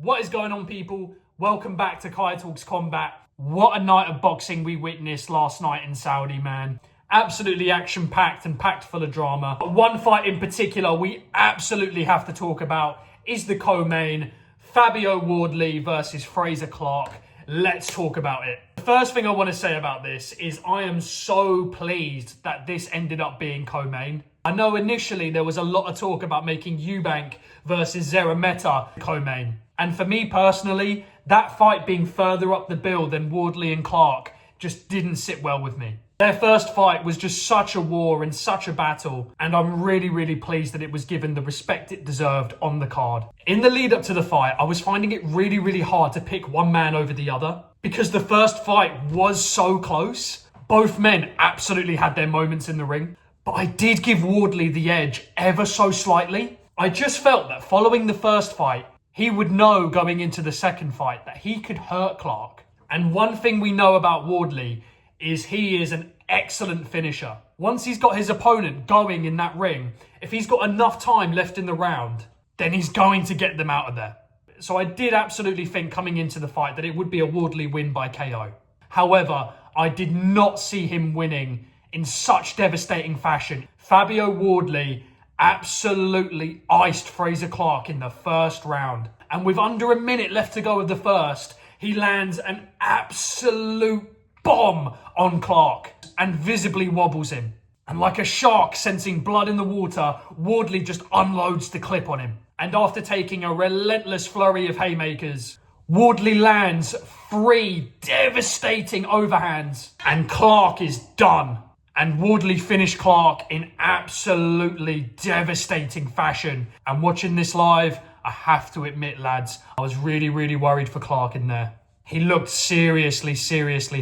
What is going on, people? Welcome back to KaiTalksCombat. What a night of boxing we witnessed last night in Saudi, man. Absolutely action-packed and packed full of drama. But one fight in particular we absolutely have to talk about is the co-main, Fabio Wardley versus Frazer Clarke. Let's talk about it. The first thing I want to say about this is I am so pleased that this ended up being co-main. I know initially there was a lot of talk about making Eubank versus Zerameta co-main. And for me personally, that fight being further up the bill than Wardley and Clarke just didn't sit well with me. Their first fight was just such a war and such a battle, and I'm really pleased that it was given the respect it deserved on the card. In the lead up to the fight, I was finding it really hard to pick one man over the other because the first fight was so close. Both men absolutely had their moments in the ring, but I did give Wardley the edge ever so slightly. I just felt that following the first fight, he would know going into the second fight that he could hurt Clarke. And one thing we know about Wardley is he is an excellent finisher. Once he's got his opponent going in that ring, if he's got enough time left in the round, then he's going to get them out of there. So I did absolutely think coming into the fight that it would be a Wardley win by KO. However, I did not see him winning in such devastating fashion. Fabio Wardley absolutely iced Frazer Clarke in the first round. And with under a minute left to go of the first, he lands an absolute bomb on Clarke and visibly wobbles him. And like a shark sensing blood in the water, Wardley just unloads the clip on him. And after taking a relentless flurry of haymakers, Wardley lands 3 devastating overhands and Clarke is done. And Wardley finished Clarke in absolutely devastating fashion. And watching this live, I have to admit, lads, I was really worried for Clarke in there. He looked seriously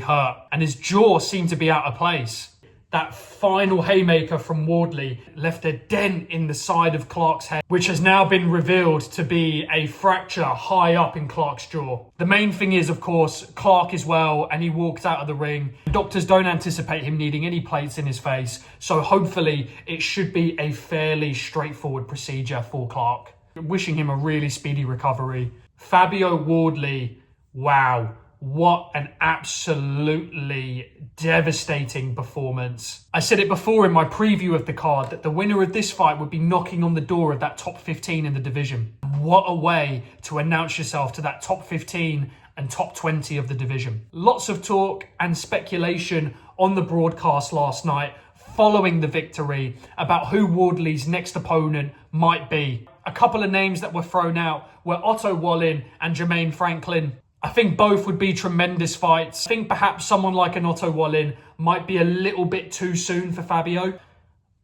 hurt, and his jaw seemed to be out of place. That final haymaker from Wardley left a dent in the side of Clarke's head, which has now been revealed to be a fracture high up in Clarke's jaw. The main thing is, of course, Clarke is well, and he walked out of the ring. Doctors don't anticipate him needing any plates in his face, so hopefully it should be a fairly straightforward procedure for Clarke. Wishing him a really speedy recovery. Fabio Wardley, wow, what an absolutely devastating performance. I said it before in my preview of the card that the winner of this fight would be knocking on the door of that top 15 in the division. What a way to announce yourself to that top 15 and top 20 of the division. Lots of talk and speculation on the broadcast last night following the victory about who Wardley's next opponent might be. A couple of names that were thrown out were Otto Wallin and Jermaine Franklin. I think both would be tremendous fights. I think perhaps someone like an Otto Wallin might be a little bit too soon for Fabio.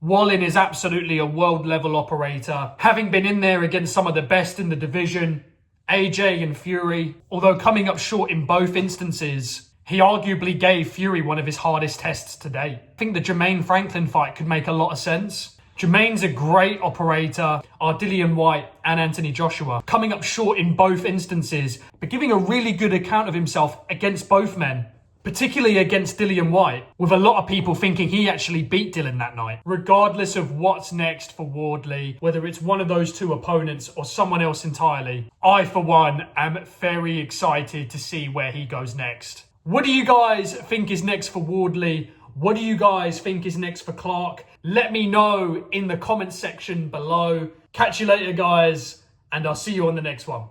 Wallin is absolutely a world level operator, having been in there against some of the best in the division, AJ and Fury. Although coming up short in both instances, he arguably gave Fury one of his hardest tests to date. I think the Jermaine Franklin fight could make a lot of sense. Jermaine's a great operator, are Dillian Whyte and Anthony Joshua, coming up short in both instances, but giving a really good account of himself against both men, particularly against Dillian Whyte, with a lot of people thinking he actually beat Dillian that night. Regardless of what's next for Wardley, whether it's one of those two opponents or someone else entirely, I, for one, am very excited to see where he goes next. What do you guys think is next for Wardley? What do you guys think is next for Clarke? Let me know in the comments section below. Catch you later, guys, and I'll see you on the next one.